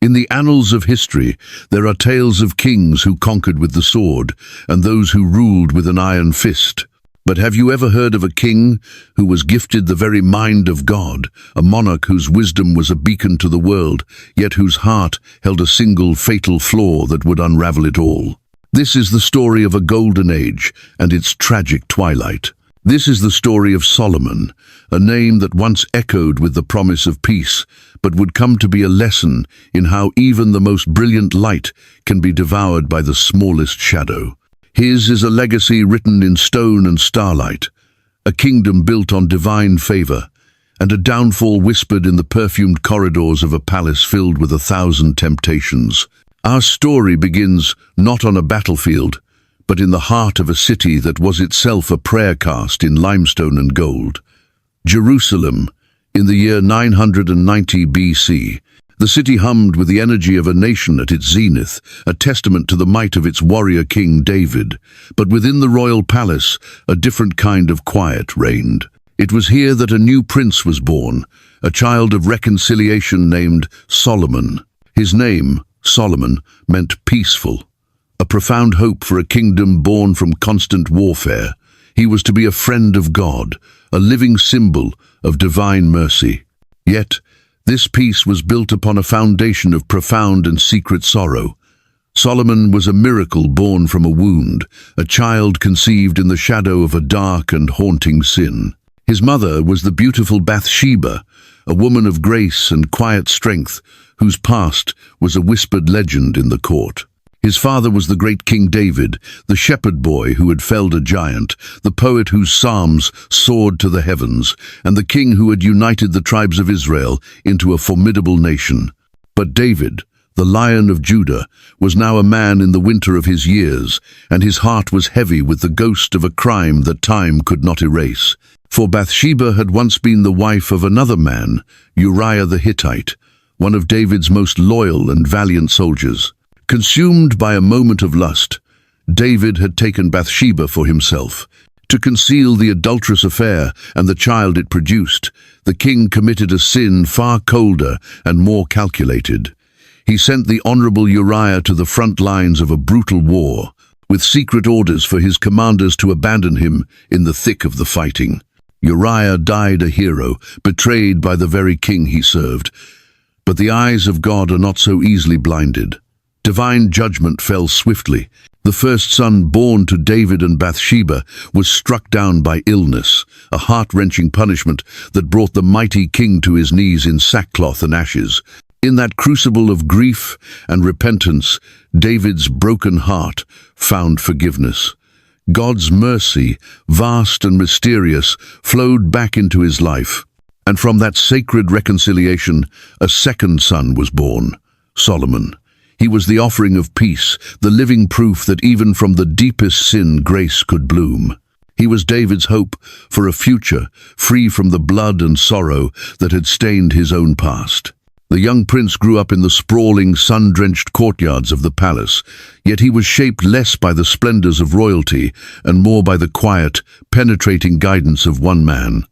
In the annals of history, there are tales of kings who conquered with the sword and those who ruled with an iron fist. But have you ever heard of a king who was gifted the very mind of God, a monarch whose wisdom was a beacon to the world, yet whose heart held a single fatal flaw that would unravel it all? This is the story of a golden age and its tragic twilight. This is the story of Solomon, a name that once echoed with the promise of peace, but would come to be a lesson in how even the most brilliant light can be devoured by the smallest shadow. His is a legacy written in stone and starlight, a kingdom built on divine favor, and a downfall whispered in the perfumed corridors of a palace filled with 1,000 temptations. Our story begins not on a battlefield, but in the heart of a city that was itself a prayer cast in limestone and gold. Jerusalem, in the year 990 BC. The city hummed with the energy of a nation at its zenith, a testament to the might of its warrior king David. But within the royal palace, a different kind of quiet reigned. It was here that a new prince was born, a child of reconciliation named Solomon. His name, Solomon, meant peaceful, a profound hope for a kingdom born from constant warfare. He was to be a friend of God, a living symbol of divine mercy. Yet, this peace was built upon a foundation of profound and secret sorrow. Solomon was a miracle born from a wound, a child conceived in the shadow of a dark and haunting sin. His mother was the beautiful Bathsheba, a woman of grace and quiet strength, whose past was a whispered legend in the court. His father was the great King David, the shepherd boy who had felled a giant, the poet whose psalms soared to the heavens, and the king who had united the tribes of Israel into a formidable nation. But David, the Lion of Judah, was now a man in the winter of his years, and his heart was heavy with the ghost of a crime that time could not erase. For Bathsheba had once been the wife of another man, Uriah the Hittite, one of David's most loyal and valiant soldiers. Consumed by a moment of lust, David had taken Bathsheba for himself. To conceal the adulterous affair and the child it produced, the king committed a sin far colder and more calculated. He sent the honorable Uriah to the front lines of a brutal war, with secret orders for his commanders to abandon him in the thick of the fighting. Uriah died a hero, betrayed by the very king he served. But the eyes of God are not so easily blinded. Divine judgment fell swiftly. The first son born to David and Bathsheba was struck down by illness, a heart-wrenching punishment that brought the mighty king to his knees in sackcloth and ashes. In that crucible of grief and repentance, David's broken heart found forgiveness. God's mercy, vast and mysterious, flowed back into his life. And from that sacred reconciliation, a second son was born, Solomon. He was the offering of peace, the living proof that even from the deepest sin grace could bloom. He was David's hope for a future free from the blood and sorrow that had stained his own past. The young prince grew up in the sprawling, sun-drenched courtyards of the palace, yet he was shaped less by the splendors of royalty and more by the quiet, penetrating guidance of one man,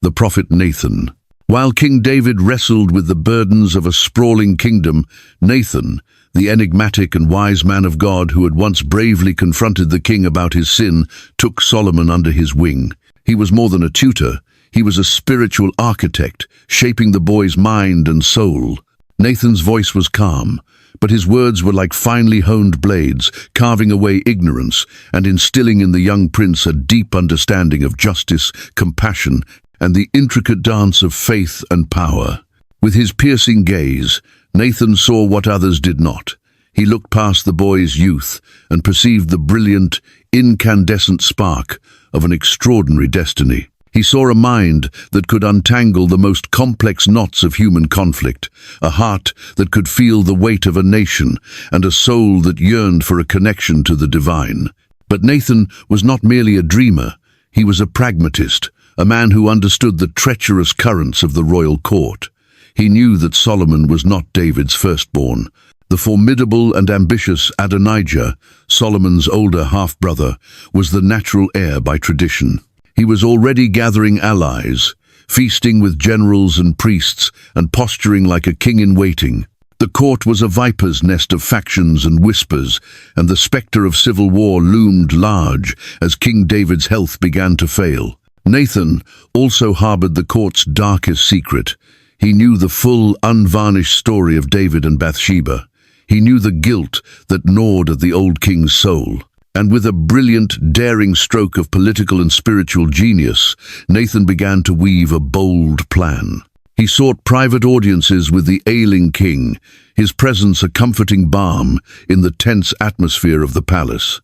the prophet Nathan. While King David wrestled with the burdens of a sprawling kingdom, Nathan, the enigmatic and wise man of God who had once bravely confronted the king about his sin, took Solomon under his wing. He was more than a tutor. He was a spiritual architect, shaping the boy's mind and soul. Nathan's voice was calm, but his words were like finely honed blades, carving away ignorance and instilling in the young prince a deep understanding of justice, compassion, and the intricate dance of faith and power. With his piercing gaze, Nathan saw what others did not. He looked past the boy's youth and perceived the brilliant, incandescent spark of an extraordinary destiny. He saw a mind that could untangle the most complex knots of human conflict, a heart that could feel the weight of a nation, and a soul that yearned for a connection to the divine. But Nathan was not merely a dreamer. He was a pragmatist, a man who understood the treacherous currents of the royal court. He knew that Solomon was not David's firstborn. The formidable and ambitious Adonijah, Solomon's older half-brother, was the natural heir by tradition. He was already gathering allies, feasting with generals and priests, and posturing like a king in waiting. The court was a viper's nest of factions and whispers, and the spectre of civil war loomed large as King David's health began to fail. Nathan also harbored the court's darkest secret. He knew the full, unvarnished story of David and Bathsheba. He knew the guilt that gnawed at the old king's soul. And with a brilliant, daring stroke of political and spiritual genius, Nathan began to weave a bold plan. He sought private audiences with the ailing king, his presence a comforting balm in the tense atmosphere of the palace.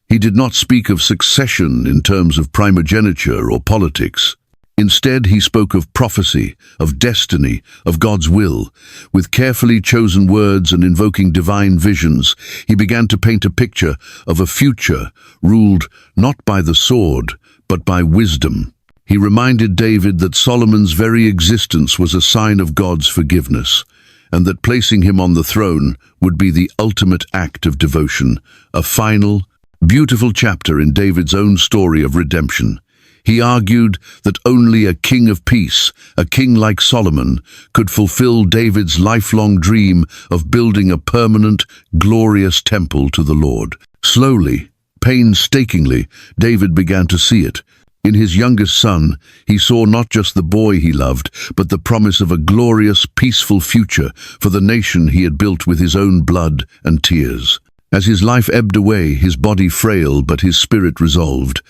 He did not speak of succession in terms of primogeniture or politics. Instead, he spoke of prophecy, of destiny, of God's will. With carefully chosen words and invoking divine visions, he began to paint a picture of a future ruled not by the sword, but by wisdom. He reminded David that Solomon's very existence was a sign of God's forgiveness, and that placing him on the throne would be the ultimate act of devotion, a final, beautiful chapter in David's own story of redemption. He argued that only a king of peace, a king like Solomon, could fulfill David's lifelong dream of building a permanent, glorious temple to the Lord. Slowly, painstakingly, David began to see it. In his youngest son, he saw not just the boy he loved, but the promise of a glorious, peaceful future for the nation he had built with his own blood and tears. As his life ebbed away, his body frail but his spirit resolved,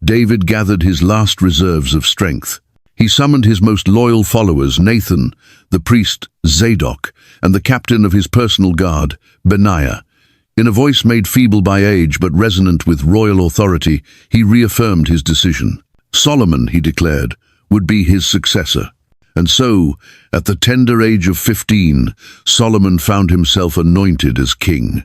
David gathered his last reserves of strength. He summoned his most loyal followers, Nathan, the priest Zadok, and the captain of his personal guard, Benaiah. In a voice made feeble by age but resonant with royal authority, he reaffirmed his decision. Solomon, he declared, would be his successor. And so, at the tender age of 15, Solomon found himself anointed as king.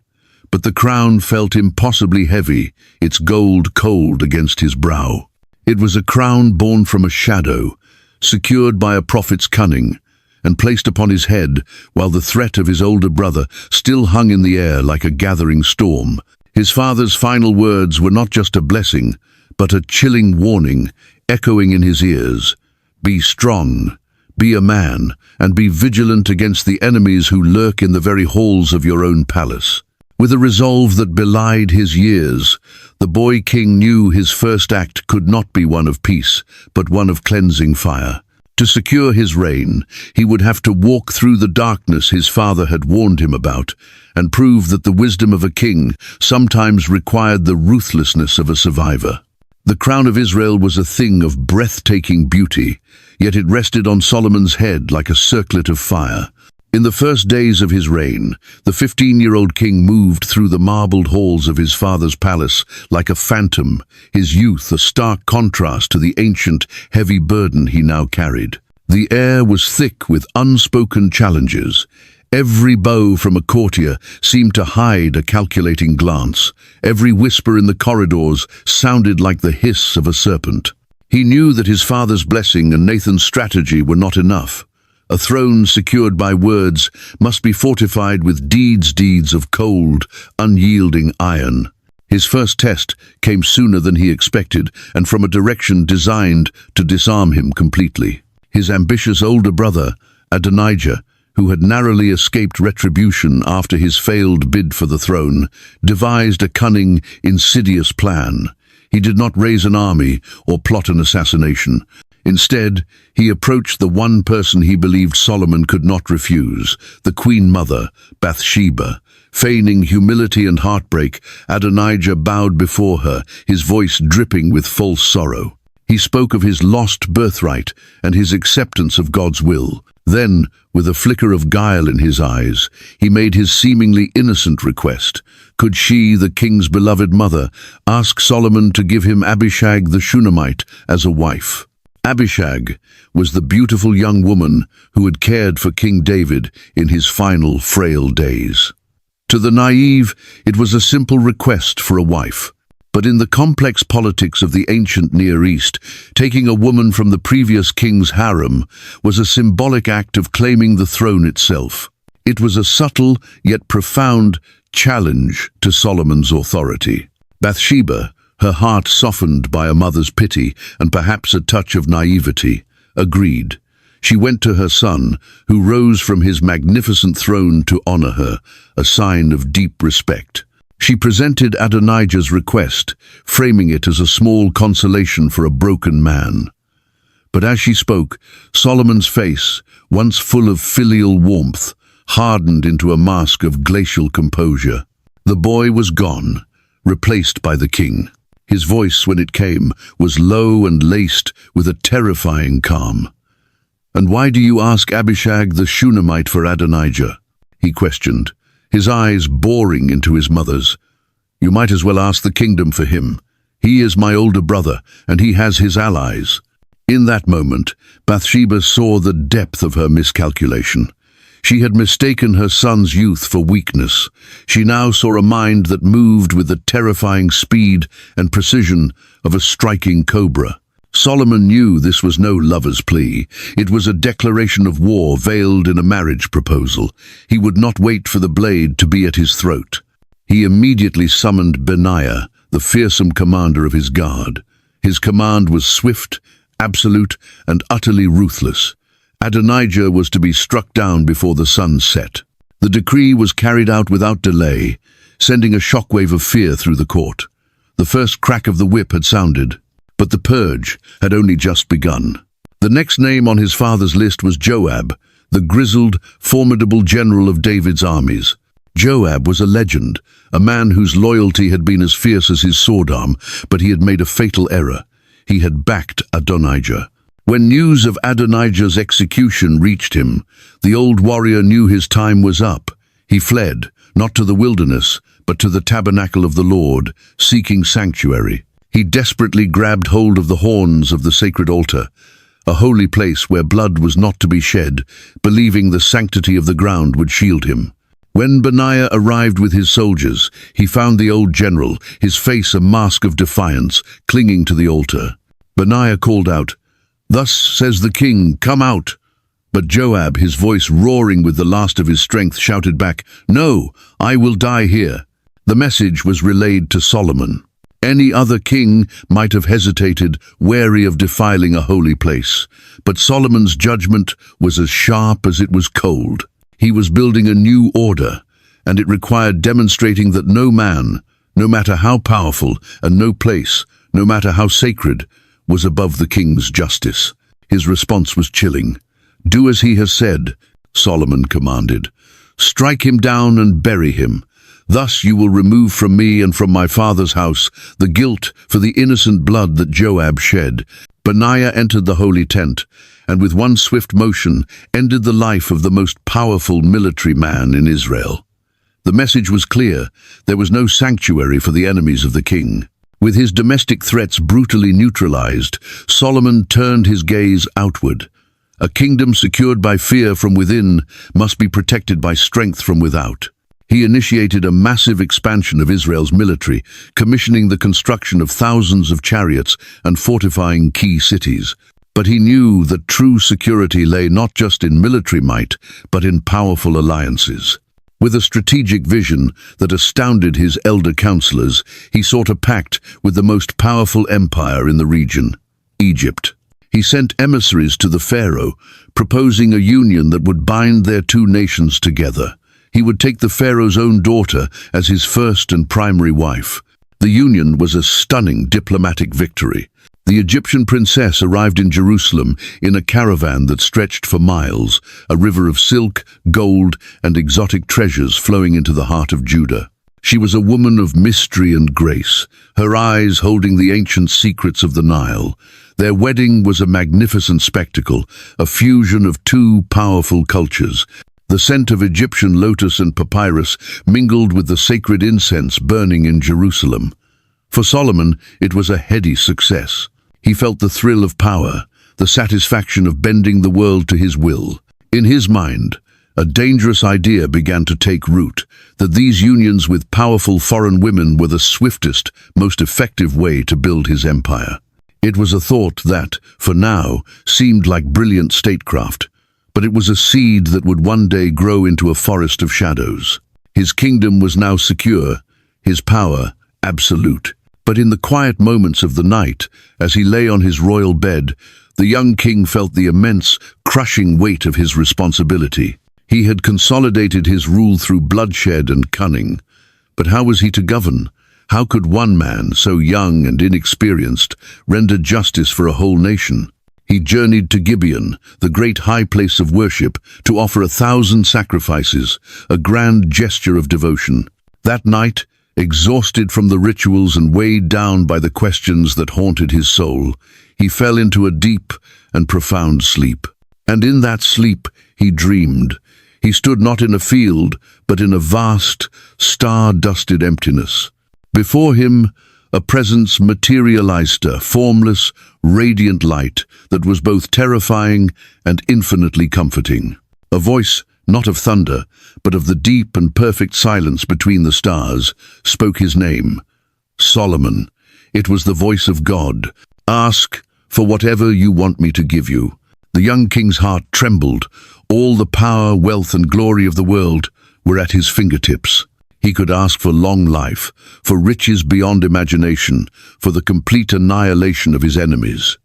But the crown felt impossibly heavy, its gold cold against his brow. It was a crown born from a shadow, secured by a prophet's cunning, and placed upon his head while the threat of his older brother still hung in the air like a gathering storm. His father's final words were not just a blessing, but a chilling warning, echoing in his ears. Be strong, be a man, and be vigilant against the enemies who lurk in the very halls of your own palace. With a resolve that belied his years, the boy king knew his first act could not be one of peace, but one of cleansing fire. To secure his reign, he would have to walk through the darkness his father had warned him about, and prove that the wisdom of a king sometimes required the ruthlessness of a survivor. The crown of Israel was a thing of breathtaking beauty, yet it rested on Solomon's head like a circlet of fire. In the first days of his reign, the 15-year-old king moved through the marbled halls of his father's palace like a phantom, his youth a stark contrast to the ancient, heavy burden he now carried. The air was thick with unspoken challenges. Every bow from a courtier seemed to hide a calculating glance. Every whisper in the corridors sounded like the hiss of a serpent. He knew that his father's blessing and Nathan's strategy were not enough. A throne secured by words must be fortified with deeds of cold, unyielding iron. His first test came sooner than he expected, and from a direction designed to disarm him completely. His ambitious older brother, Adonijah, who had narrowly escaped retribution after his failed bid for the throne, devised a cunning, insidious plan. He did not raise an army or plot an assassination. Instead, he approached the one person he believed Solomon could not refuse, the Queen Mother, Bathsheba. Feigning humility and heartbreak, Adonijah bowed before her, his voice dripping with false sorrow. He spoke of his lost birthright and his acceptance of God's will. Then, with a flicker of guile in his eyes, he made his seemingly innocent request. Could she, the king's beloved mother, ask Solomon to give him Abishag the Shunammite as a wife? Abishag was the beautiful young woman who had cared for King David in his final frail days. To the naive, it was a simple request for a wife. But in the complex politics of the ancient Near East, taking a woman from the previous king's harem was a symbolic act of claiming the throne itself. It was a subtle yet profound challenge to Solomon's authority. Bathsheba, her heart softened by a mother's pity and perhaps a touch of naivety, agreed. She went to her son, who rose from his magnificent throne to honor her, a sign of deep respect. She presented Adonijah's request, framing it as a small consolation for a broken man. But as she spoke, Solomon's face, once full of filial warmth, hardened into a mask of glacial composure. The boy was gone, replaced by the king. His voice, when it came, was low and laced with a terrifying calm. "And why do you ask Abishag the Shunammite for Adonijah?" he questioned, his eyes boring into his mother's. "You might as well ask the kingdom for him. He is my older brother, and he has his allies." In that moment, Bathsheba saw the depth of her miscalculation. She had mistaken her son's youth for weakness. She now saw a mind that moved with the terrifying speed and precision of a striking cobra. Solomon knew this was no lover's plea. It was a declaration of war veiled in a marriage proposal. He would not wait for the blade to be at his throat. He immediately summoned Benaiah, the fearsome commander of his guard. His command was swift, absolute, and utterly ruthless. Adonijah was to be struck down before the sun set. The decree was carried out without delay, sending a shockwave of fear through the court. The first crack of the whip had sounded, but the purge had only just begun. The next name on his father's list was Joab, the grizzled, formidable general of David's armies. Joab was a legend, a man whose loyalty had been as fierce as his sword arm, but he had made a fatal error. He had backed Adonijah. When news of Adonijah's execution reached him, the old warrior knew his time was up. He fled, not to the wilderness, but to the tabernacle of the Lord, seeking sanctuary. He desperately grabbed hold of the horns of the sacred altar, a holy place where blood was not to be shed, believing the sanctity of the ground would shield him. When Benaiah arrived with his soldiers, he found the old general, his face a mask of defiance, clinging to the altar. Benaiah called out, "Thus says the king, come out!" But Joab, his voice roaring with the last of his strength, shouted back, "No, I will die here." The message was relayed to Solomon. Any other king might have hesitated, wary of defiling a holy place. But Solomon's judgment was as sharp as it was cold. He was building a new order, and it required demonstrating that no man, no matter how powerful, and no place, no matter how sacred, was above the king's justice. His response was chilling. "Do as he has said," Solomon commanded. "Strike him down and bury him. Thus you will remove from me and from my father's house the guilt for the innocent blood that Joab shed." Benaiah entered the holy tent, and with one swift motion ended the life of the most powerful military man in Israel. The message was clear. There was no sanctuary for the enemies of the king. With his domestic threats brutally neutralized, Solomon turned his gaze outward. A kingdom secured by fear from within must be protected by strength from without. He initiated a massive expansion of Israel's military, commissioning the construction of thousands of chariots and fortifying key cities. But he knew that true security lay not just in military might, but in powerful alliances. With a strategic vision that astounded his elder counselors, he sought a pact with the most powerful empire in the region, Egypt. He sent emissaries to the pharaoh, proposing a union that would bind their two nations together. He would take the pharaoh's own daughter as his first and primary wife. The union was a stunning diplomatic victory. The Egyptian princess arrived in Jerusalem in a caravan that stretched for miles, a river of silk, gold, and exotic treasures flowing into the heart of Judah. She was a woman of mystery and grace, her eyes holding the ancient secrets of the Nile. Their wedding was a magnificent spectacle, a fusion of two powerful cultures. The scent of Egyptian lotus and papyrus mingled with the sacred incense burning in Jerusalem. For Solomon, it was a heady success. He felt the thrill of power, the satisfaction of bending the world to his will. In his mind, a dangerous idea began to take root, that these unions with powerful foreign women were the swiftest, most effective way to build his empire. It was a thought that, for now, seemed like brilliant statecraft, but it was a seed that would one day grow into a forest of shadows. His kingdom was now secure, his power absolute. But in the quiet moments of the night, as he lay on his royal bed, The young king felt the immense, crushing weight of his responsibility. He had consolidated his rule through bloodshed and cunning. But how was he to govern? How could one man, so young and inexperienced, render justice for a whole nation? He journeyed to Gibeon, the great high place of worship, to offer 1,000 sacrifices, a grand gesture of devotion. That night, exhausted from the rituals and weighed down by the questions that haunted his soul, he fell into a deep and profound sleep. And in that sleep, he dreamed. He stood not in a field, but in a vast, star-dusted emptiness. Before him, a presence materialized, a formless, radiant light that was both terrifying and infinitely comforting. A voice, not of thunder, but of the deep and perfect silence between the stars, spoke his name. Solomon. It was the voice of God. Ask for whatever you want me to give you. The young king's heart trembled. All the power, wealth, and glory of the world were at his fingertips. He could ask for long life, for riches beyond imagination, for the complete annihilation of his enemies.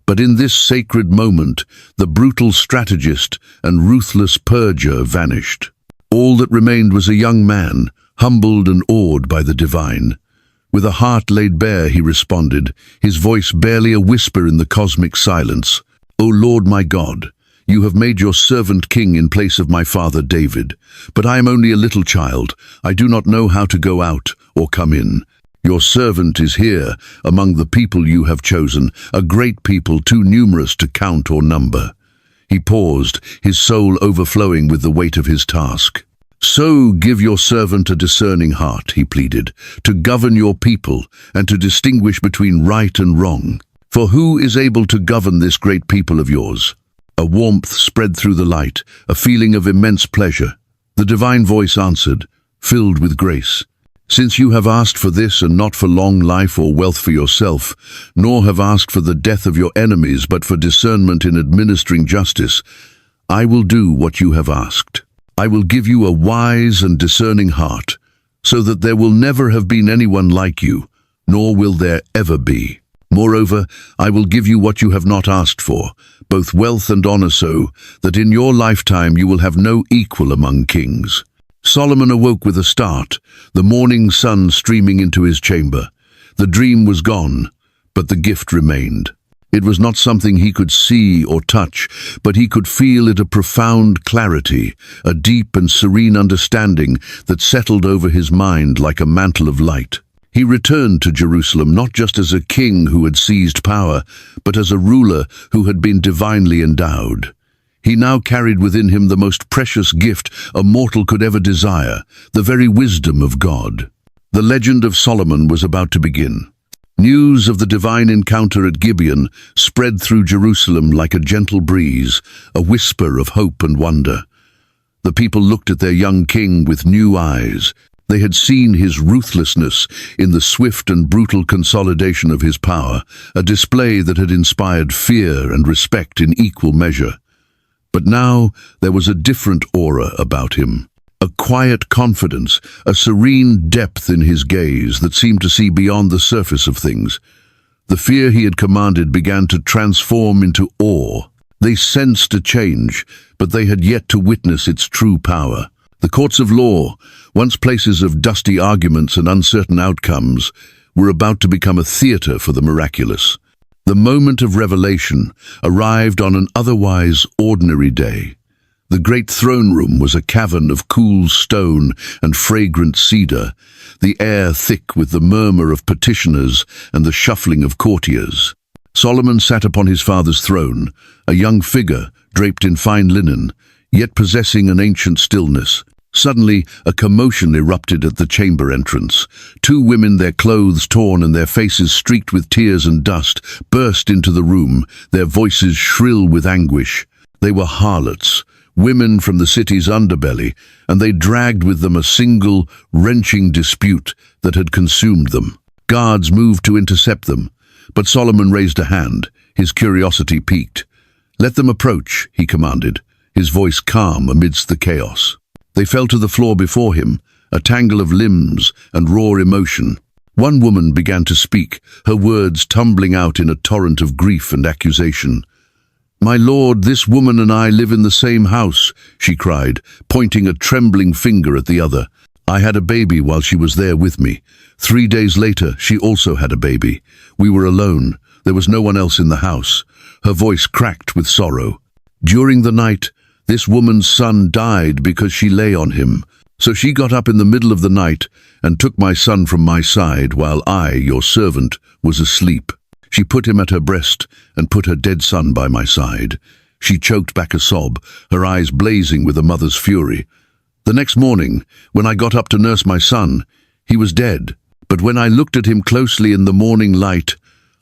But in this sacred moment, the brutal strategist and ruthless purger vanished. All that remained was a young man, humbled and awed by the divine. With a heart laid bare, he responded, his voice barely a whisper in the cosmic silence. "O Lord my God, you have made your servant king in place of my father David. But I am only a little child. I do not know how to go out or come in. Your servant is here among the people you have chosen, a great people too numerous to count or number." He paused, his soul overflowing with the weight of his task. "So give your servant a discerning heart," he pleaded, "to govern your people and to distinguish between right and wrong. For who is able to govern this great people of yours?" A warmth spread through the light, a feeling of immense pleasure. The divine voice answered, filled with grace. "Since you have asked for this and not for long life or wealth for yourself, nor have asked for the death of your enemies but for discernment in administering justice, I will do what you have asked. I will give you a wise and discerning heart, so that there will never have been anyone like you, nor will there ever be. Moreover, I will give you what you have not asked for, both wealth and honor, so that in your lifetime you will have no equal among kings." Solomon awoke with a start, the morning sun streaming into his chamber. The dream was gone, but the gift remained. It was not something he could see or touch, but he could feel it, a profound clarity, a deep and serene understanding that settled over his mind like a mantle of light. He returned to Jerusalem not just as a king who had seized power, but as a ruler who had been divinely endowed. He now carried within him the most precious gift a mortal could ever desire, the very wisdom of God. The legend of Solomon was about to begin. News of the divine encounter at Gibeon spread through Jerusalem like a gentle breeze, a whisper of hope and wonder. The people looked at their young king with new eyes. They had seen his ruthlessness in the swift and brutal consolidation of his power, a display that had inspired fear and respect in equal measure. But now there was a different aura about him, a quiet confidence, a serene depth in his gaze that seemed to see beyond the surface of things. The fear he had commanded began to transform into awe. They sensed a change, but they had yet to witness its true power. The courts of law, once places of dusty arguments and uncertain outcomes, were about to become a theater for the miraculous. The moment of revelation arrived on an otherwise ordinary day. The great throne room was a cavern of cool stone and fragrant cedar, the air thick with the murmur of petitioners and the shuffling of courtiers. Solomon sat upon his father's throne, a young figure draped in fine linen, yet possessing an ancient stillness. Suddenly, a commotion erupted at the chamber entrance. Two women, their clothes torn and their faces streaked with tears and dust, burst into the room, their voices shrill with anguish. They were harlots, women from the city's underbelly, and they dragged with them a single, wrenching dispute that had consumed them. Guards moved to intercept them, but Solomon raised a hand, his curiosity piqued. "Let them approach," he commanded, his voice calm amidst the chaos. They fell to the floor before him, a tangle of limbs and raw emotion. One woman began to speak, her words tumbling out in a torrent of grief and accusation. "My lord, this woman and I live in the same house," she cried, pointing a trembling finger at the other. "I had a baby while she was there with me. 3 days later, she also had a baby. We were alone. There was no one else in the house." Her voice cracked with sorrow. "During the night, this woman's son died because she lay on him. So she got up in the middle of the night and took my son from my side while I, your servant, was asleep. She put him at her breast and put her dead son by my side." She choked back a sob, her eyes blazing with a mother's fury. "The next morning, when I got up to nurse my son, he was dead. But when I looked at him closely in the morning light,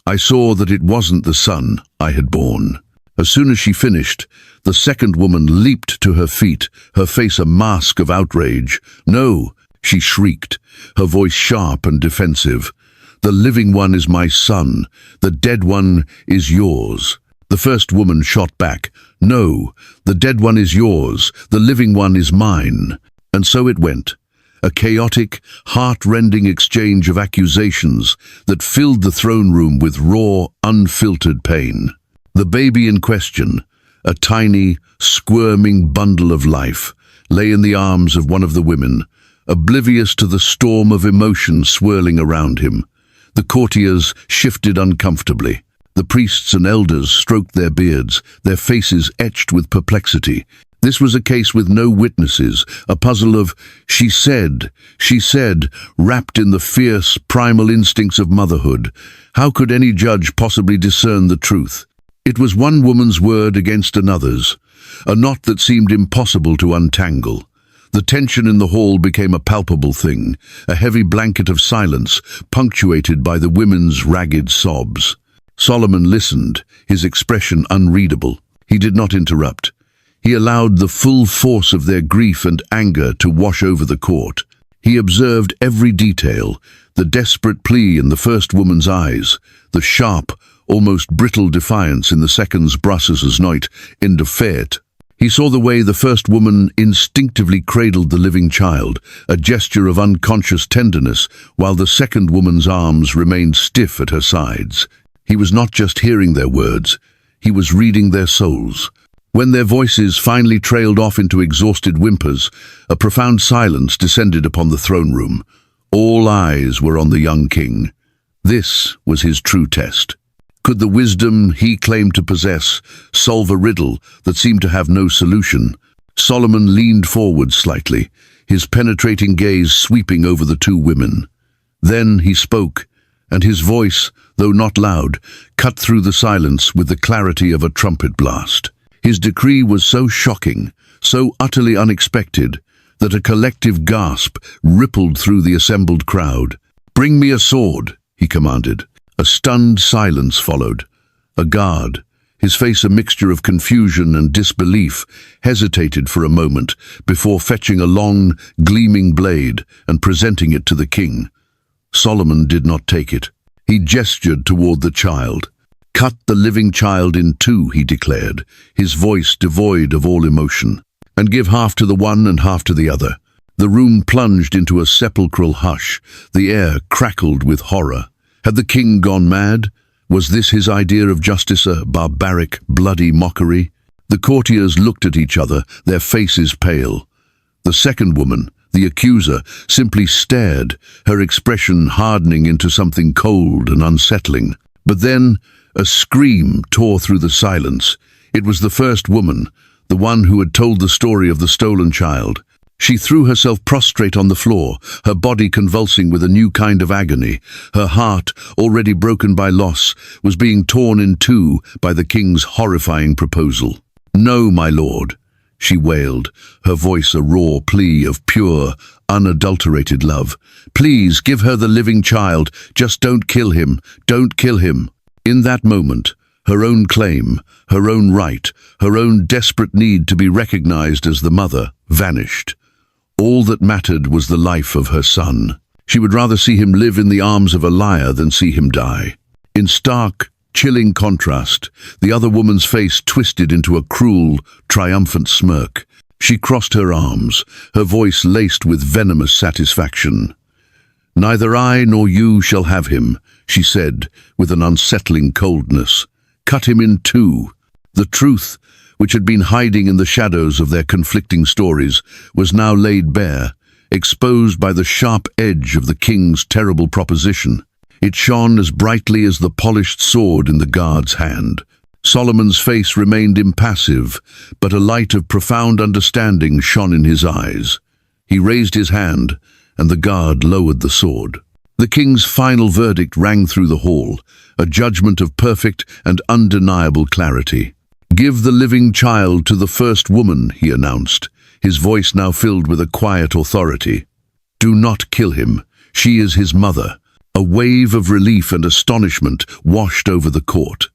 I saw that it wasn't the son I had borne." As soon as she finished, the second woman leaped to her feet, her face a mask of outrage. "No," she shrieked, her voice sharp and defensive. "The living one is my son. The dead one is yours." The first woman shot back. "No, the dead one is yours. The living one is mine." And so it went. A chaotic, heart-rending exchange of accusations that filled the throne room with raw, unfiltered pain. The baby in question, a tiny, squirming bundle of life, lay in the arms of one of the women, oblivious to the storm of emotion swirling around him. The courtiers shifted uncomfortably. The priests and elders stroked their beards, their faces etched with perplexity. This was a case with no witnesses, a puzzle of she said, wrapped in the fierce, primal instincts of motherhood. How could any judge possibly discern the truth? It was one woman's word against another's, a knot that seemed impossible to untangle. The tension in the hall became a palpable thing, a heavy blanket of silence, punctuated by the women's ragged sobs. Solomon listened, his expression unreadable. He did not interrupt. He allowed the full force of their grief and anger to wash over the court. He observed every detail, the desperate plea in the first woman's eyes, the sharp, almost brittle defiance in the second's brasses noit in de fait. He saw the way the first woman instinctively cradled the living child, a gesture of unconscious tenderness, while the second woman's arms remained stiff at her sides. He was not just hearing their words, he was reading their souls. When their voices finally trailed off into exhausted whimpers, a profound silence descended upon the throne room. All eyes were on the young king. This was his true test. Could the wisdom he claimed to possess solve a riddle that seemed to have no solution? Solomon leaned forward slightly, his penetrating gaze sweeping over the two women. Then he spoke, and his voice, though not loud, cut through the silence with the clarity of a trumpet blast. His decree was so shocking, so utterly unexpected, that a collective gasp rippled through the assembled crowd. "Bring me a sword," he commanded. A stunned silence followed. A guard, his face a mixture of confusion and disbelief, hesitated for a moment before fetching a long, gleaming blade and presenting it to the king. Solomon did not take it. He gestured toward the child. "Cut the living child in two," he declared, his voice devoid of all emotion, "and give half to the one and half to the other." The room plunged into a sepulchral hush. The air crackled with horror. Had the king gone mad? Was this his idea of justice, a barbaric, bloody mockery? The courtiers looked at each other, their faces pale. The second woman, the accuser, simply stared, her expression hardening into something cold and unsettling. But then a scream tore through the silence. It was the first woman, the one who had told the story of the stolen child. She threw herself prostrate on the floor, her body convulsing with a new kind of agony. Her heart, already broken by loss, was being torn in two by the king's horrifying proposal. "No, my lord," she wailed, her voice a raw plea of pure, unadulterated love. "Please give her the living child. Just don't kill him. Don't kill him." In that moment, her own claim, her own right, her own desperate need to be recognized as the mother, vanished. All that mattered was the life of her son. She would rather see him live in the arms of a liar than see him die. In stark, chilling contrast, the other woman's face twisted into a cruel, triumphant smirk. She crossed her arms, her voice laced with venomous satisfaction. "Neither I nor you shall have him," she said, with an unsettling coldness. "Cut him in two." The truth, which had been hiding in the shadows of their conflicting stories, was now laid bare, exposed by the sharp edge of the king's terrible proposition. It shone as brightly as the polished sword in the guard's hand. Solomon's face remained impassive, but a light of profound understanding shone in his eyes. He raised his hand, and the guard lowered the sword. The king's final verdict rang through the hall, a judgment of perfect and undeniable clarity. "Give the living child to the first woman," he announced, his voice now filled with a quiet authority. "Do not kill him. She is his mother." A wave of relief and astonishment washed over the court.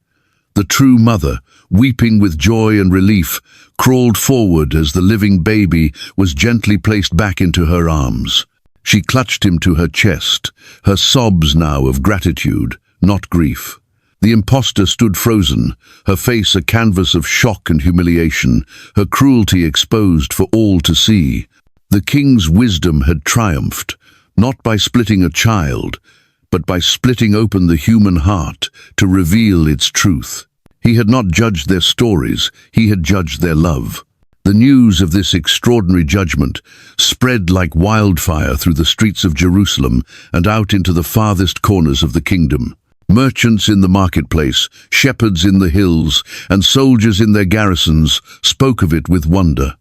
The true mother, weeping with joy and relief, crawled forward as the living baby was gently placed back into her arms. She clutched him to her chest, her sobs now of gratitude, not grief. The impostor stood frozen, her face a canvas of shock and humiliation, her cruelty exposed for all to see. The king's wisdom had triumphed, not by splitting a child, but by splitting open the human heart to reveal its truth. He had not judged their stories, he had judged their love. The news of this extraordinary judgment spread like wildfire through the streets of Jerusalem and out into the farthest corners of the kingdom. Merchants in the marketplace, shepherds in the hills, and soldiers in their garrisons spoke of it with wonder.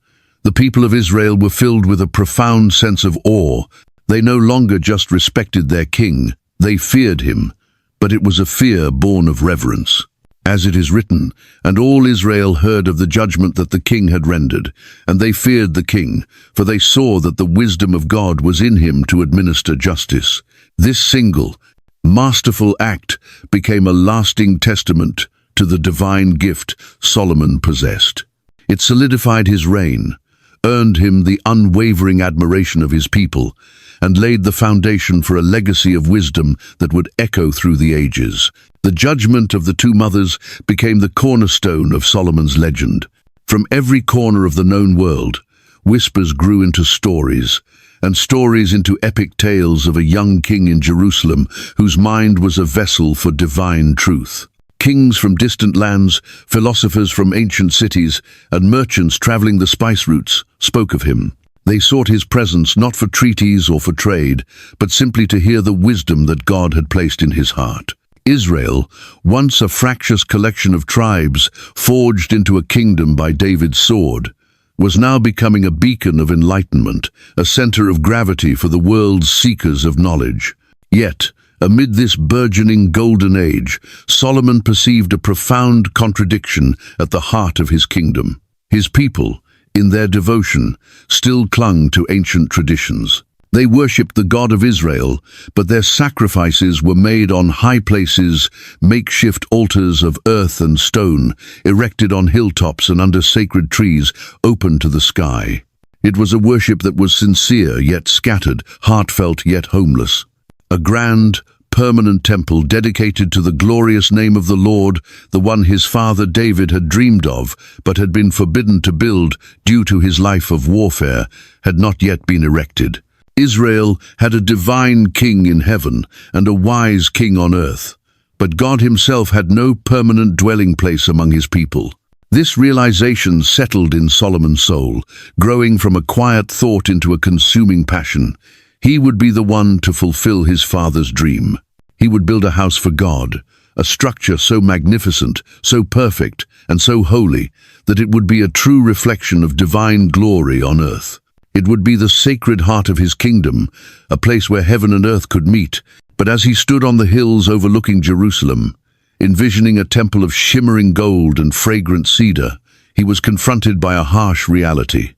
The people of Israel were filled with a profound sense of awe. They no longer just respected their king, they feared him, but it was a fear born of reverence. As it is written, "And all Israel heard of the judgment that the king had rendered, and they feared the king, for they saw that the wisdom of God was in him to administer justice." This single, masterful act became a lasting testament to the divine gift Solomon possessed. It solidified his reign, earned him the unwavering admiration of his people, and laid the foundation for a legacy of wisdom that would echo through the ages. The judgment of the two mothers became the cornerstone of Solomon's legend. From every corner of the known world, whispers grew into stories, and stories into epic tales of a young king in Jerusalem whose mind was a vessel for divine truth. Kings from distant lands, philosophers from ancient cities, and merchants traveling the spice routes spoke of him. They sought his presence not for treaties or for trade, but simply to hear the wisdom that God had placed in his heart. Israel, once a fractious collection of tribes forged into a kingdom by David's sword, was now becoming a beacon of enlightenment, a center of gravity for the world's seekers of knowledge. Yet, amid this burgeoning golden age, Solomon perceived a profound contradiction at the heart of his kingdom. His people, in their devotion, still clung to ancient traditions. They worshipped the God of Israel, but their sacrifices were made on high places, makeshift altars of earth and stone, erected on hilltops and under sacred trees open to the sky. It was a worship that was sincere yet scattered, heartfelt yet homeless. A grand, permanent temple dedicated to the glorious name of the Lord, the one his father David had dreamed of, but had been forbidden to build due to his life of warfare, had not yet been erected. Israel had a divine king in heaven and a wise king on earth, but God himself had no permanent dwelling place among his people. This realization settled in Solomon's soul, growing from a quiet thought into a consuming passion. He would be the one to fulfill his father's dream. He would build a house for God, a structure so magnificent, so perfect, and so holy that it would be a true reflection of divine glory on earth. It would be the sacred heart of his kingdom, a place where heaven and earth could meet. But as he stood on the hills overlooking Jerusalem, envisioning a temple of shimmering gold and fragrant cedar, he was confronted by a harsh reality.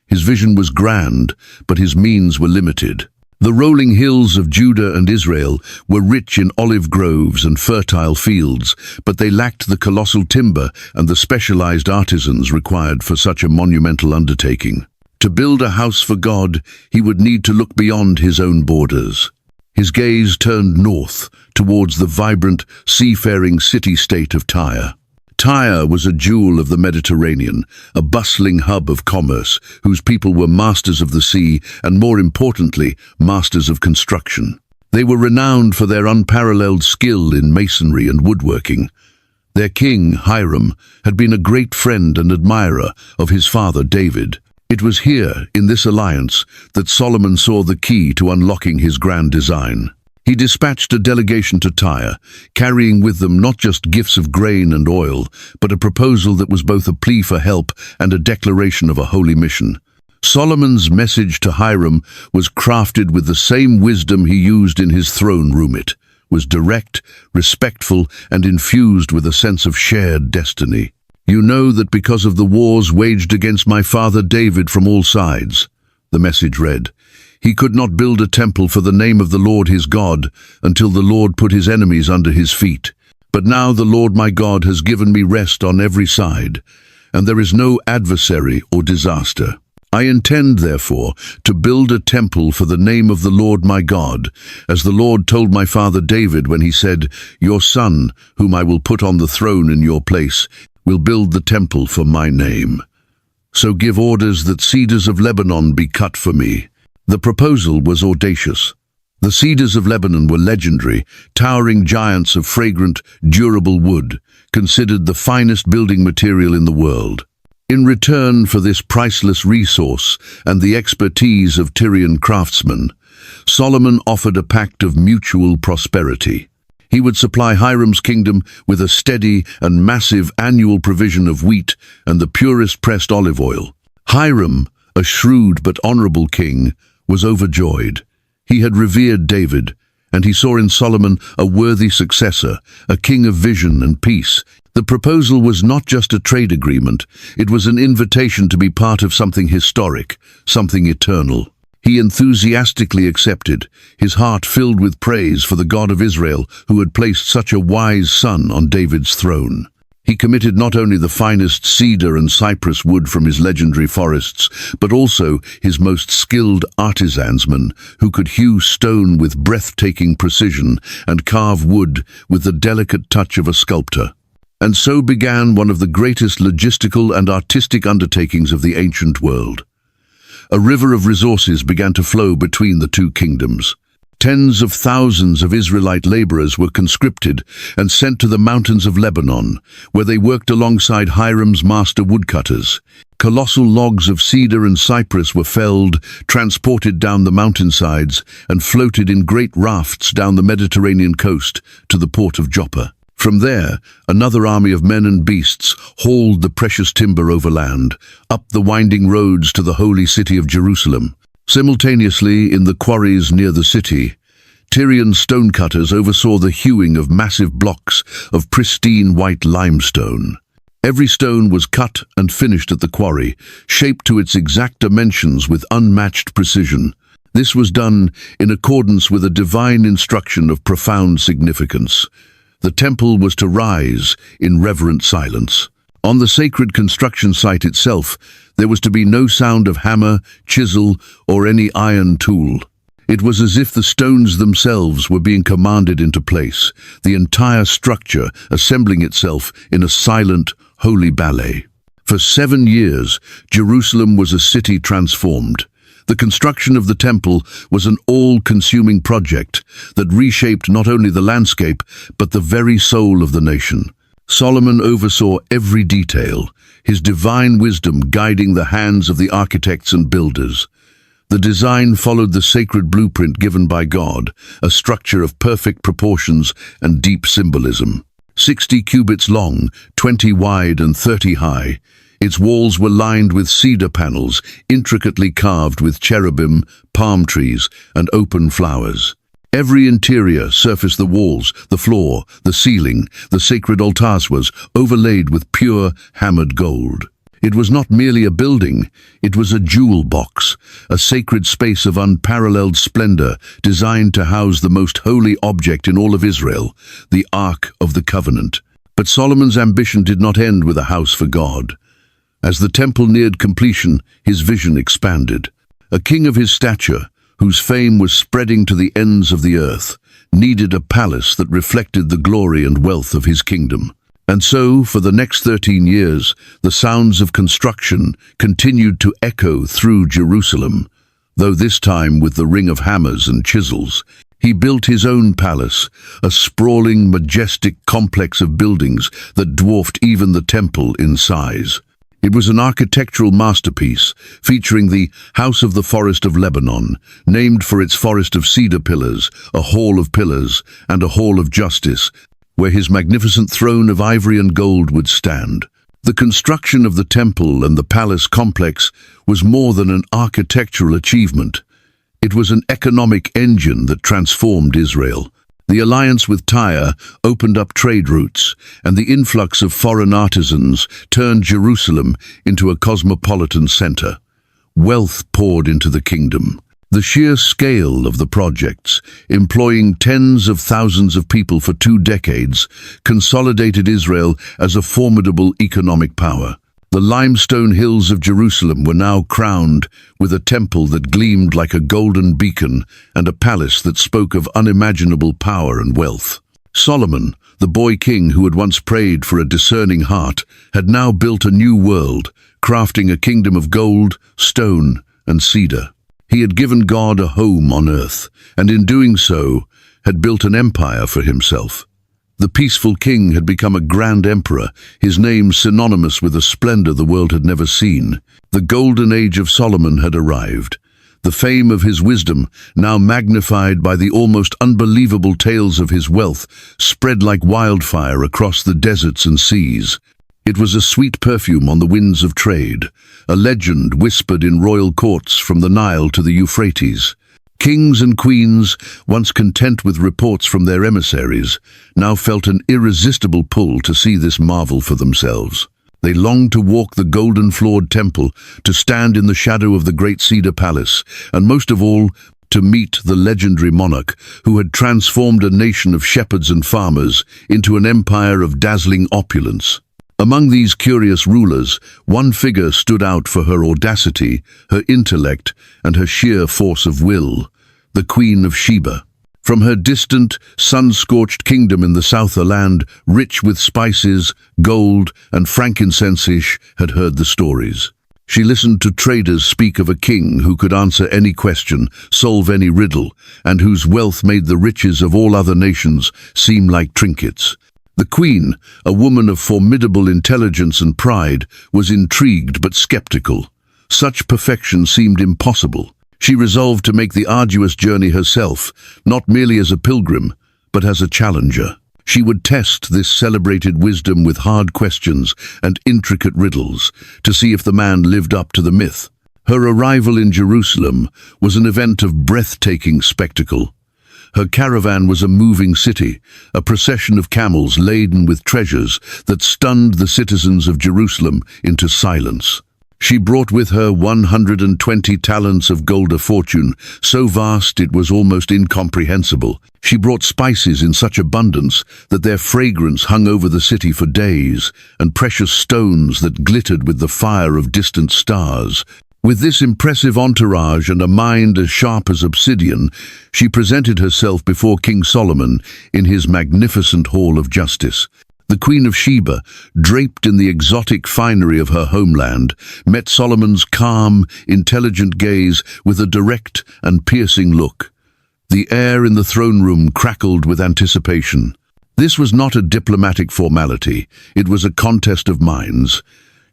His vision was grand, but his means were limited. The rolling hills of Judah and Israel were rich in olive groves and fertile fields, but they lacked the colossal timber and the specialized artisans required for such a monumental undertaking. To build a house for God, he would need to look beyond his own borders. His gaze turned north, towards the vibrant, seafaring city-state of Tyre. Tyre was a jewel of the Mediterranean, a bustling hub of commerce, whose people were masters of the sea and, more importantly, masters of construction. They were renowned for their unparalleled skill in masonry and woodworking. Their king, Hiram, had been a great friend and admirer of his father David. It was here, in this alliance, that Solomon saw the key to unlocking his grand design. He dispatched a delegation to Tyre, carrying with them not just gifts of grain and oil, but a proposal that was both a plea for help and a declaration of a holy mission. Solomon's message to Hiram was crafted with the same wisdom he used in his throne room. It was direct, respectful, and infused with a sense of shared destiny. "You know that because of the wars waged against my father David from all sides," the message read, "he could not build a temple for the name of the Lord his God until the Lord put his enemies under his feet. But now the Lord my God has given me rest on every side, and there is no adversary or disaster. I intend, therefore, to build a temple for the name of the Lord my God, as the Lord told my father David when he said, 'Your son, whom I will put on the throne in your place, will build the temple for my name. So give orders that cedars of Lebanon be cut for me.'" The proposal was audacious. The cedars of Lebanon were legendary, towering giants of fragrant, durable wood, considered the finest building material in the world. In return for this priceless resource and the expertise of Tyrian craftsmen, Solomon offered a pact of mutual prosperity. He would supply Hiram's kingdom with a steady and massive annual provision of wheat and the purest pressed olive oil. Hiram, a shrewd but honorable king, was overjoyed. He had revered David, and he saw in Solomon a worthy successor, a king of vision and peace. The proposal was not just a trade agreement, it was an invitation to be part of something historic, something eternal. He enthusiastically accepted, his heart filled with praise for the God of Israel who had placed such a wise son on David's throne. He committed not only the finest cedar and cypress wood from his legendary forests, but also his most skilled artisansmen who could hew stone with breathtaking precision and carve wood with the delicate touch of a sculptor. And so began one of the greatest logistical and artistic undertakings of the ancient world. A river of resources began to flow between the two kingdoms. Tens of thousands of Israelite laborers were conscripted and sent to the mountains of Lebanon, where they worked alongside Hiram's master woodcutters. Colossal logs of cedar and cypress were felled, transported down the mountainsides, and floated in great rafts down the Mediterranean coast to the port of Joppa. From there, another army of men and beasts hauled the precious timber overland, up the winding roads to the holy city of Jerusalem. Simultaneously, in the quarries near the city, Tyrian stonecutters oversaw the hewing of massive blocks of pristine white limestone. Every stone was cut and finished at the quarry, shaped to its exact dimensions with unmatched precision. This was done in accordance with a divine instruction of profound significance. The temple was to rise in reverent silence. On the sacred construction site itself, there was to be no sound of hammer, chisel, or any iron tool. It was as if the stones themselves were being commanded into place, the entire structure assembling itself in a silent, holy ballet. For 7 years, Jerusalem was a city transformed. The construction of the temple was an all-consuming project that reshaped not only the landscape, but the very soul of the nation. Solomon oversaw every detail, his divine wisdom guiding the hands of the architects and builders. The design followed the sacred blueprint given by God, a structure of perfect proportions and deep symbolism. 60 cubits long, 20 wide and 30 high, its walls were lined with cedar panels, intricately carved with cherubim, palm trees, and open flowers. Every interior surface, the walls, the floor, the ceiling, the sacred altars was overlaid with pure, hammered gold. It was not merely a building, it was a jewel box, a sacred space of unparalleled splendor designed to house the most holy object in all of Israel, the Ark of the Covenant. But Solomon's ambition did not end with a house for God. As the temple neared completion, his vision expanded. A king of his stature, whose fame was spreading to the ends of the earth, needed a palace that reflected the glory and wealth of his kingdom. And so, for the next 13 years, the sounds of construction continued to echo through Jerusalem. though this time with the ring of hammers and chisels. He built his own palace, a sprawling, majestic complex of buildings that dwarfed even the temple in size. It was an architectural masterpiece, featuring the House of the Forest of Lebanon, named for its forest of cedar pillars, a hall of pillars, and a hall of justice, where his magnificent throne of ivory and gold would stand. The construction of the temple and the palace complex was more than an architectural achievement. It was an economic engine that transformed Israel. The alliance with Tyre opened up trade routes, and the influx of foreign artisans turned Jerusalem into a cosmopolitan center. Wealth poured into the kingdom. The sheer scale of the projects, employing tens of thousands of people for 2 decades, consolidated Israel as a formidable economic power. The limestone hills of Jerusalem were now crowned with a temple that gleamed like a golden beacon and a palace that spoke of unimaginable power and wealth. Solomon, the boy king who had once prayed for a discerning heart, had now built a new world, crafting a kingdom of gold, stone, and cedar. He had given God a home on earth, and in doing so, had built an empire for himself. The peaceful king had become a grand emperor, his name synonymous with a splendor the world had never seen. The golden age of Solomon had arrived. The fame of his wisdom, now magnified by the almost unbelievable tales of his wealth, spread like wildfire across the deserts and seas. It was a sweet perfume on the winds of trade, a legend whispered in royal courts from the Nile to the Euphrates. Kings and queens, once content with reports from their emissaries, now felt an irresistible pull to see this marvel for themselves. They longed to walk the golden-floored temple, to stand in the shadow of the great cedar palace, and most of all, to meet the legendary monarch who had transformed a nation of shepherds and farmers into an empire of dazzling opulence. Among these curious rulers, one figure stood out for her audacity, her intellect, and her sheer force of will: the Queen of Sheba. From her distant, sun-scorched kingdom in the south, a land rich with spices, gold, and frankincense, had heard the stories. She listened to traders speak of a king who could answer any question, solve any riddle, and whose wealth made the riches of all other nations seem like trinkets. The queen, a woman of formidable intelligence and pride, was intrigued but skeptical. Such perfection seemed impossible. She resolved to make the arduous journey herself, not merely as a pilgrim, but as a challenger. She would test this celebrated wisdom with hard questions and intricate riddles to see if the man lived up to the myth. Her arrival in Jerusalem was an event of breathtaking spectacle. Her caravan was a moving city, a procession of camels laden with treasures that stunned the citizens of Jerusalem into silence. She brought with her 120 talents of gold, a fortune so vast it was almost incomprehensible. She brought spices in such abundance that their fragrance hung over the city for days, and precious stones that glittered with the fire of distant stars. With this impressive entourage and a mind as sharp as obsidian, she presented herself before King Solomon in his magnificent hall of justice. The Queen of Sheba, draped in the exotic finery of her homeland, met Solomon's calm, intelligent gaze with a direct and piercing look. The air in the throne room crackled with anticipation. This was not a diplomatic formality, it was a contest of minds.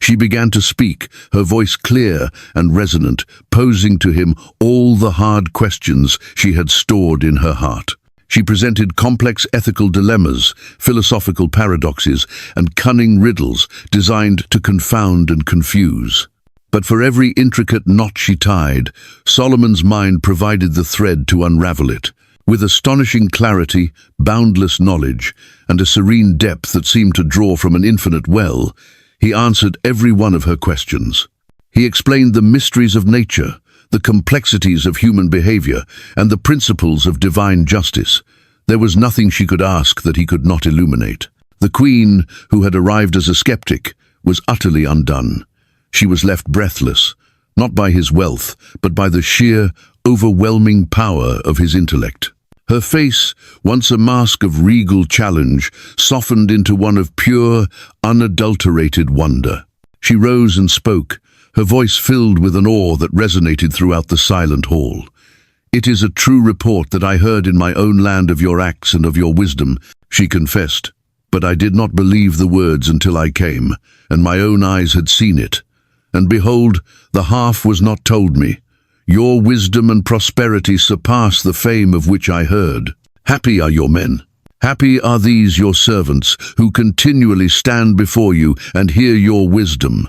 She began to speak, her voice clear and resonant, posing to him all the hard questions she had stored in her heart. She presented complex ethical dilemmas, philosophical paradoxes, and cunning riddles designed to confound and confuse. But for every intricate knot she tied, Solomon's mind provided the thread to unravel it. With astonishing clarity, boundless knowledge, and a serene depth that seemed to draw from an infinite well, he answered every one of her questions. He explained the mysteries of nature, the complexities of human behavior, and the principles of divine justice. There was nothing she could ask that he could not illuminate. The queen, who had arrived as a skeptic, was utterly undone. She was left breathless, not by his wealth, but by the sheer, overwhelming power of his intellect. Her face, once a mask of regal challenge, softened into one of pure, unadulterated wonder. She rose and spoke, her voice filled with an awe that resonated throughout the silent hall. "It is a true report that I heard in my own land of your acts and of your wisdom," she confessed. "But I did not believe the words until I came, and my own eyes had seen it. And behold, the half was not told me. Your wisdom and prosperity surpass the fame of which I heard. Happy are your men. Happy are these your servants, who continually stand before you and hear your wisdom.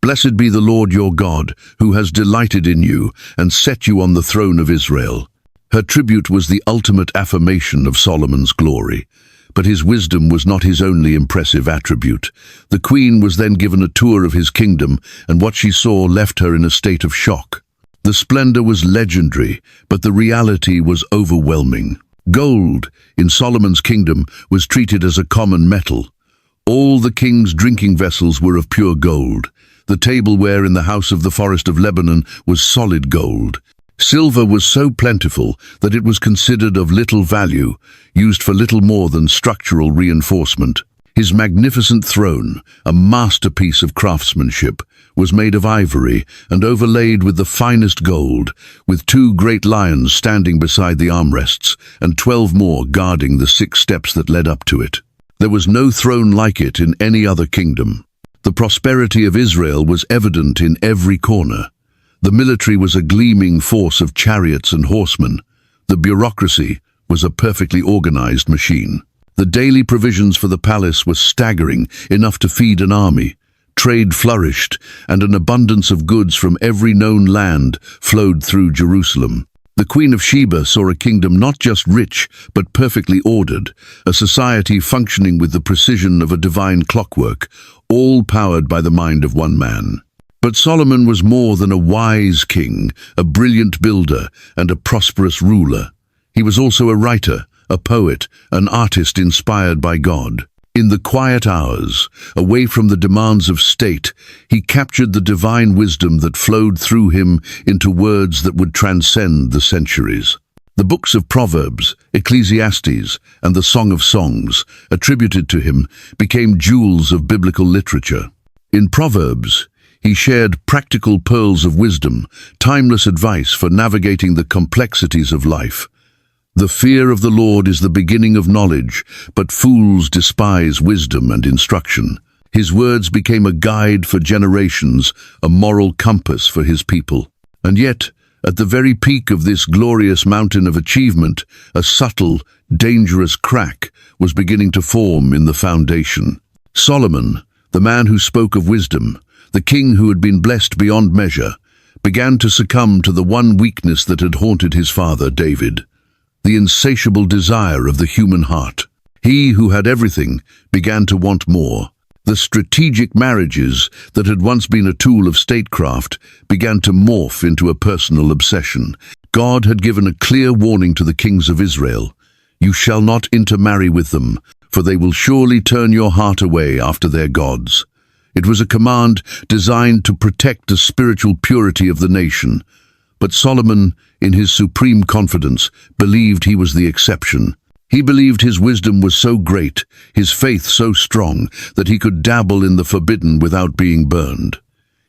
Blessed be the Lord your God, who has delighted in you and set you on the throne of Israel." Her tribute was the ultimate affirmation of Solomon's glory. But his wisdom was not his only impressive attribute. The queen was then given a tour of his kingdom, and what she saw left her in a state of shock. The splendor was legendary, but the reality was overwhelming. Gold, in Solomon's kingdom, was treated as a common metal. All the king's drinking vessels were of pure gold. The tableware in the house of the forest of Lebanon was solid gold. Silver was so plentiful that it was considered of little value, used for little more than structural reinforcement. His magnificent throne, a masterpiece of craftsmanship, was made of ivory and overlaid with the finest gold, with 2 great lions standing beside the armrests and 12 more guarding the 6 steps that led up to it. There was no throne like it in any other kingdom. The prosperity of Israel was evident in every corner. The military was a gleaming force of chariots and horsemen. The bureaucracy was a perfectly organized machine. The daily provisions for the palace were staggering, enough to feed an army. Trade flourished, and an abundance of goods from every known land flowed through Jerusalem. The Queen of Sheba saw a kingdom not just rich, but perfectly ordered, a society functioning with the precision of a divine clockwork, all powered by the mind of one man. But Solomon was more than a wise king, a brilliant builder, and a prosperous ruler. He was also a writer, a poet, an artist inspired by God. In the quiet hours, away from the demands of state, he captured the divine wisdom that flowed through him into words that would transcend the centuries. The books of Proverbs, Ecclesiastes, and the Song of Songs, attributed to him, became jewels of biblical literature. In Proverbs, he shared practical pearls of wisdom, timeless advice for navigating the complexities of life. "The fear of the Lord is the beginning of knowledge, but fools despise wisdom and instruction." His words became a guide for generations, a moral compass for his people. And yet, at the very peak of this glorious mountain of achievement, a subtle, dangerous crack was beginning to form in the foundation. Solomon, the man who spoke of wisdom, the king who had been blessed beyond measure, began to succumb to the one weakness that had haunted his father, David: the insatiable desire of the human heart. He who had everything began to want more. The strategic marriages that had once been a tool of statecraft began to morph into a personal obsession. God had given a clear warning to the kings of Israel: "You shall not intermarry with them, for they will surely turn your heart away after their gods." It was a command designed to protect the spiritual purity of the nation. But Solomon, in his supreme confidence, believed he was the exception. He believed his wisdom was so great, his faith so strong, that he could dabble in the forbidden without being burned.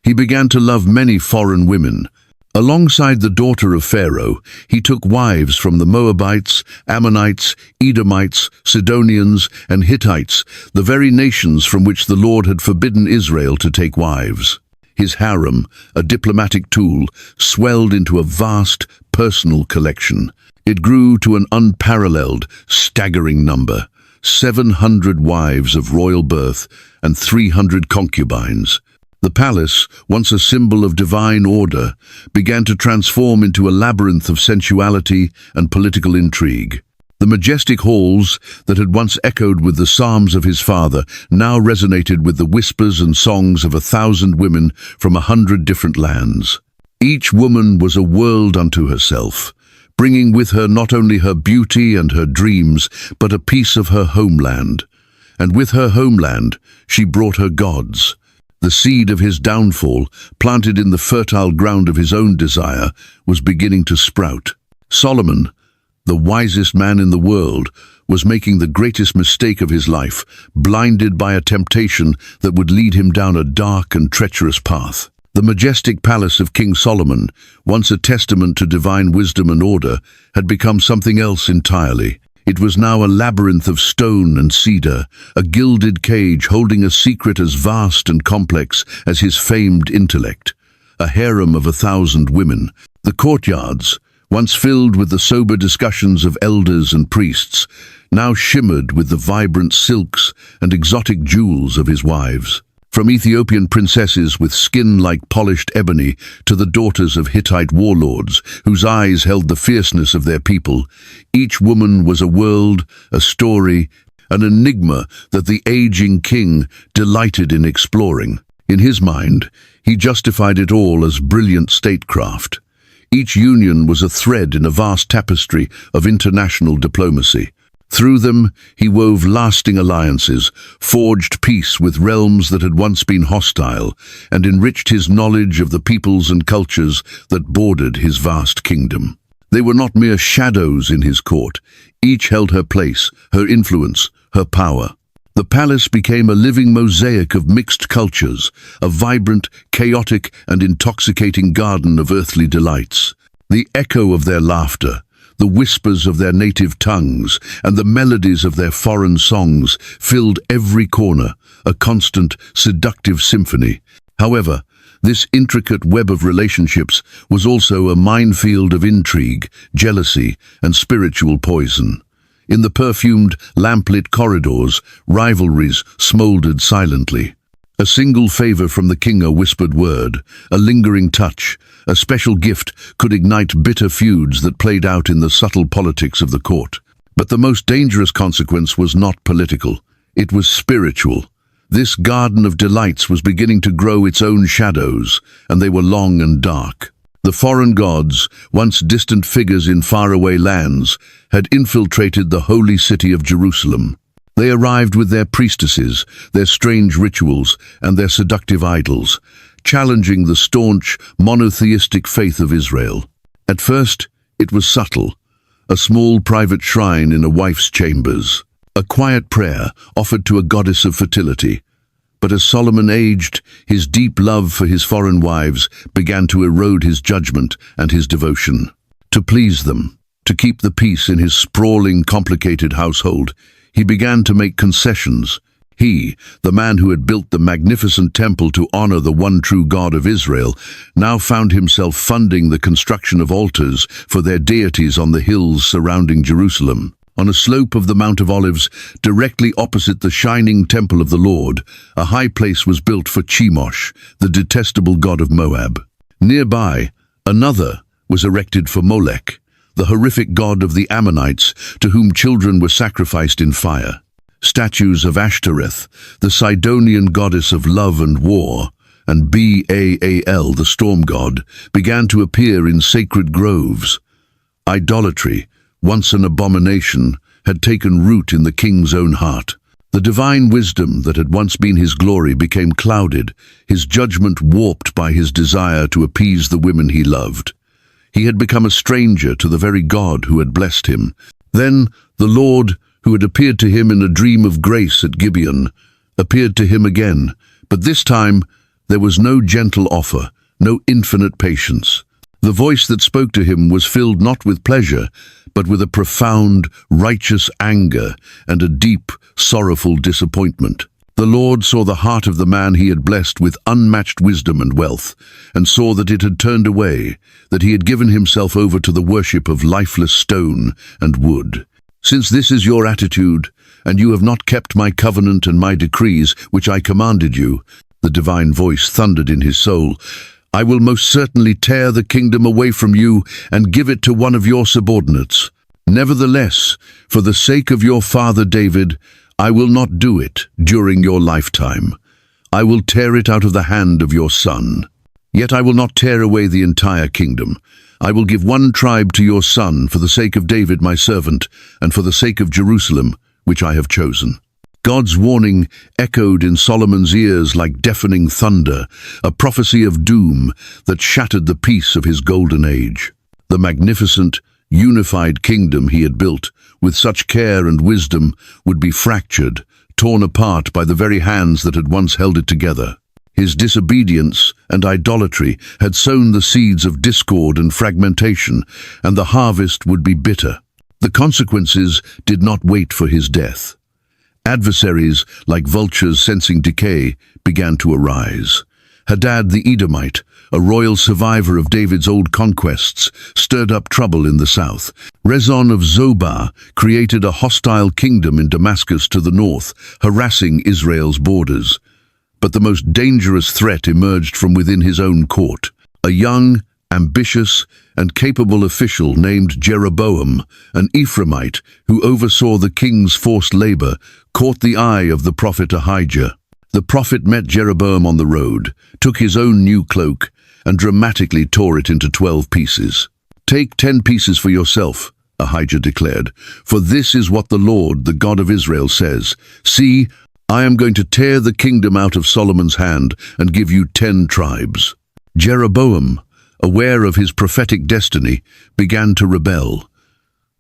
He began to love many foreign women. Alongside the daughter of Pharaoh, he took wives from the Moabites, Ammonites, Edomites, Sidonians, and Hittites, the very nations from which the Lord had forbidden Israel to take wives. His harem, a diplomatic tool, swelled into a vast, personal collection. It grew to an unparalleled, staggering number: 700 wives of royal birth and 300 concubines. The palace, once a symbol of divine order, began to transform into a labyrinth of sensuality and political intrigue. The majestic halls that had once echoed with the psalms of his father now resonated with the whispers and songs of 1,000 women from 100 different lands. Each woman was a world unto herself, bringing with her not only her beauty and her dreams, but a piece of her homeland. And with her homeland, she brought her gods. The seed of his downfall, planted in the fertile ground of his own desire, was beginning to sprout. Solomon, the wisest man in the world, was making the greatest mistake of his life, blinded by a temptation that would lead him down a dark and treacherous path. The majestic palace of King Solomon, once a testament to divine wisdom and order, had become something else entirely. It was now a labyrinth of stone and cedar, a gilded cage holding a secret as vast and complex as his famed intellect, a harem of 1,000 women. The courtyards, once filled with the sober discussions of elders and priests, now shimmered with the vibrant silks and exotic jewels of his wives. From Ethiopian princesses with skin like polished ebony to the daughters of Hittite warlords whose eyes held the fierceness of their people, each woman was a world, a story, an enigma that the aging king delighted in exploring. In his mind, he justified it all as brilliant statecraft. Each union was a thread in a vast tapestry of international diplomacy. Through them, he wove lasting alliances, forged peace with realms that had once been hostile, and enriched his knowledge of the peoples and cultures that bordered his vast kingdom. They were not mere shadows in his court. Each held her place, her influence, her power. The palace became a living mosaic of mixed cultures, a vibrant, chaotic, and intoxicating garden of earthly delights. The echo of their laughter, the whispers of their native tongues, and the melodies of their foreign songs filled every corner, a constant, seductive symphony. However, this intricate web of relationships was also a minefield of intrigue, jealousy, and spiritual poison. In the perfumed, lamplit corridors, rivalries smoldered silently. A single favor from the king, a whispered word, a lingering touch, a special gift could ignite bitter feuds that played out in the subtle politics of the court. But the most dangerous consequence was not political. It was spiritual. This garden of delights was beginning to grow its own shadows, and they were long and dark. The foreign gods, once distant figures in faraway lands, had infiltrated the holy city of Jerusalem. They arrived with their priestesses, their strange rituals, and their seductive idols, challenging the staunch, monotheistic faith of Israel. At first, it was subtle, a small private shrine in a wife's chambers, a quiet prayer offered to a goddess of fertility. But as Solomon aged, his deep love for his foreign wives began to erode his judgment and his devotion. To please them, to keep the peace in his sprawling, complicated household, he began to make concessions. He, the man who had built the magnificent temple to honor the one true God of Israel, now found himself funding the construction of altars for their deities on the hills surrounding Jerusalem. On a slope of the Mount of Olives, directly opposite the shining temple of the Lord, a high place was built for Chemosh, the detestable god of Moab. Nearby, another was erected for Molech, the horrific god of the Ammonites, to whom children were sacrificed in fire. Statues of Ashtoreth, the Sidonian goddess of love and war, and Baal, the storm god, began to appear in sacred groves. Idolatry, once an abomination, had taken root in the king's own heart. The divine wisdom that had once been his glory became clouded, his judgment warped by his desire to appease the women he loved. He had become a stranger to the very God who had blessed him. Then the Lord, who had appeared to him in a dream of grace at Gibeon, appeared to him again, but this time there was no gentle offer, no infinite patience. The voice that spoke to him was filled not with pleasure, but with a profound, righteous anger and a deep, sorrowful disappointment. The Lord saw the heart of the man he had blessed with unmatched wisdom and wealth, and saw that it had turned away, that he had given himself over to the worship of lifeless stone and wood. Since this is your attitude, and you have not kept my covenant and my decrees, which I commanded you, the divine voice thundered in his soul, I will most certainly tear the kingdom away from you and give it to one of your subordinates. Nevertheless, for the sake of your father David, I will not do it during your lifetime. I will tear it out of the hand of your son. Yet I will not tear away the entire kingdom. I will give one tribe to your son for the sake of David my servant, and for the sake of Jerusalem, which I have chosen. God's warning echoed in Solomon's ears like deafening thunder, a prophecy of doom that shattered the peace of his golden age. The magnificent, unified kingdom he had built with such care and wisdom would be fractured, torn apart by the very hands that had once held it together. His disobedience and idolatry had sown the seeds of discord and fragmentation, and the harvest would be bitter. The consequences did not wait for his death. Adversaries, like vultures sensing decay, began to arise. Hadad the Edomite, a royal survivor of David's old conquests, stirred up trouble in the south. Rezon of Zobah created a hostile kingdom in Damascus to the north, harassing Israel's borders. But the most dangerous threat emerged from within his own court. A young, ambitious, and capable official named Jeroboam, an Ephraimite who oversaw the king's forced labor, caught the eye of the prophet Ahijah. The prophet met Jeroboam on the road, took his own new cloak, and dramatically tore it into 12 pieces. "Take 10 pieces for yourself," Ahijah declared, "for this is what the Lord, the God of Israel, says. See, I am going to tear the kingdom out of Solomon's hand and give you 10 tribes." Jeroboam, aware of his prophetic destiny, began to rebel.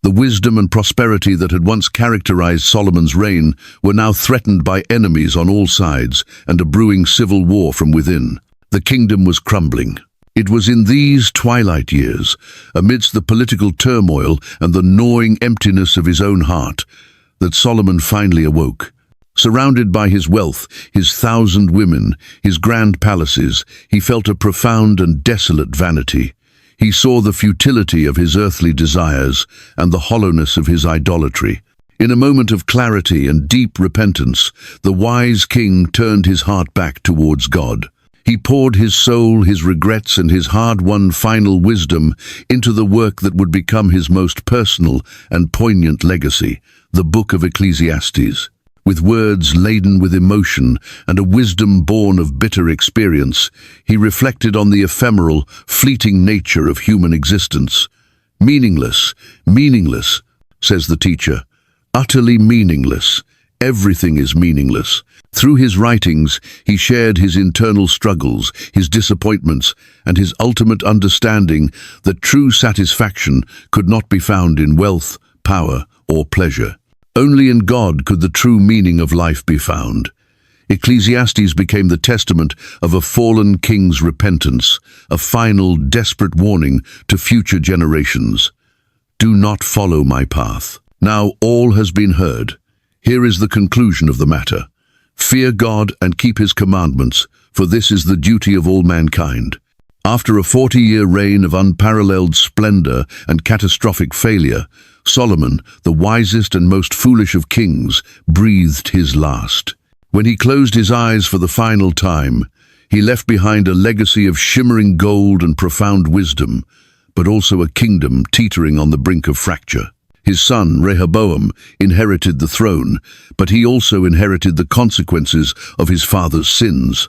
The wisdom and prosperity that had once characterized Solomon's reign were now threatened by enemies on all sides and a brewing civil war from within. The kingdom was crumbling. It was in these twilight years, amidst the political turmoil and the gnawing emptiness of his own heart, that Solomon finally awoke. Surrounded by his wealth, his 1,000 women, his grand palaces, he felt a profound and desolate vanity. He saw the futility of his earthly desires and the hollowness of his idolatry. In a moment of clarity and deep repentance, the wise king turned his heart back towards God. He poured his soul, his regrets, and his hard-won final wisdom into the work that would become his most personal and poignant legacy, the Book of Ecclesiastes. With words laden with emotion and a wisdom born of bitter experience, he reflected on the ephemeral, fleeting nature of human existence. Meaningless, meaningless, says the teacher. Utterly meaningless. Everything is meaningless. Through his writings, he shared his internal struggles, his disappointments, and his ultimate understanding that true satisfaction could not be found in wealth, power, or pleasure. Only in God could the true meaning of life be found. Ecclesiastes became the testament of a fallen king's repentance, a final, desperate warning to future generations. Do not follow my path. Now all has been heard. Here is the conclusion of the matter. Fear God and keep his commandments, for this is the duty of all mankind. After a 40-year reign of unparalleled splendor and catastrophic failure, Solomon, the wisest and most foolish of kings, breathed his last. When he closed his eyes for the final time, he left behind a legacy of shimmering gold and profound wisdom, but also a kingdom teetering on the brink of fracture. His son, Rehoboam, inherited the throne, but he also inherited the consequences of his father's sins.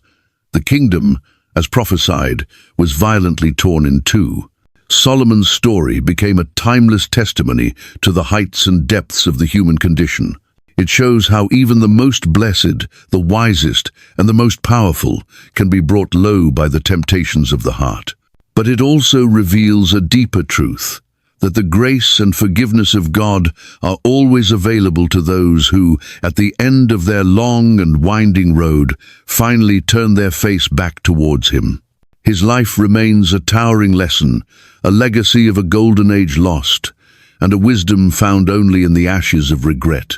The kingdom, as prophesied, was violently torn in two. Solomon's story became a timeless testimony to the heights and depths of the human condition. It shows how even the most blessed, the wisest, and the most powerful can be brought low by the temptations of the heart. But it also reveals a deeper truth, that the grace and forgiveness of God are always available to those who, at the end of their long and winding road, finally turn their face back towards him. His life remains a towering lesson, a legacy of a golden age lost, and a wisdom found only in the ashes of regret.